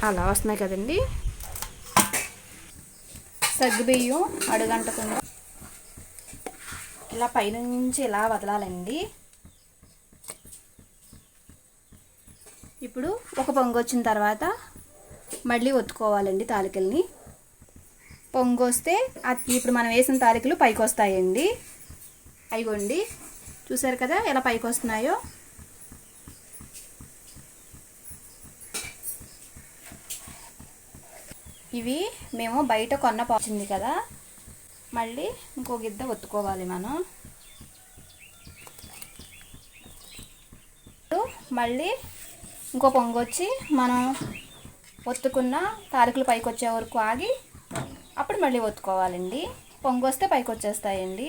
అలా వస్తున్నాయి కదండి. సగ్గుబియ్యం అడుగంటకుండా ఇలా పైనుంచి ఇలా వదలాలండి. ఇప్పుడు ఒక పొంగు వచ్చిన తర్వాత మళ్ళీ ఒత్తుకోవాలండి తాలికల్ని. పొంగు వస్తే ఇప్పుడు మనం వేసిన తాలికలు పైకి వస్తాయండి. అయిగోండి, చూసారు కదా ఎలా పైకి వస్తున్నాయో. ఇవి మేము బయట కొన్న వచ్చింది కదా, మళ్ళీ ఇంకో గిద్ద ఒత్తుకోవాలి మనం. మళ్ళీ ఇంకో పొంగు వచ్చి మనం ఒత్తుకున్న తాలికలు పైకి వచ్చే వరకు ఆగి అప్పుడు మళ్ళీ ఒత్తుకోవాలండి. పొంగు వస్తే పైకి వచ్చేస్తాయండి.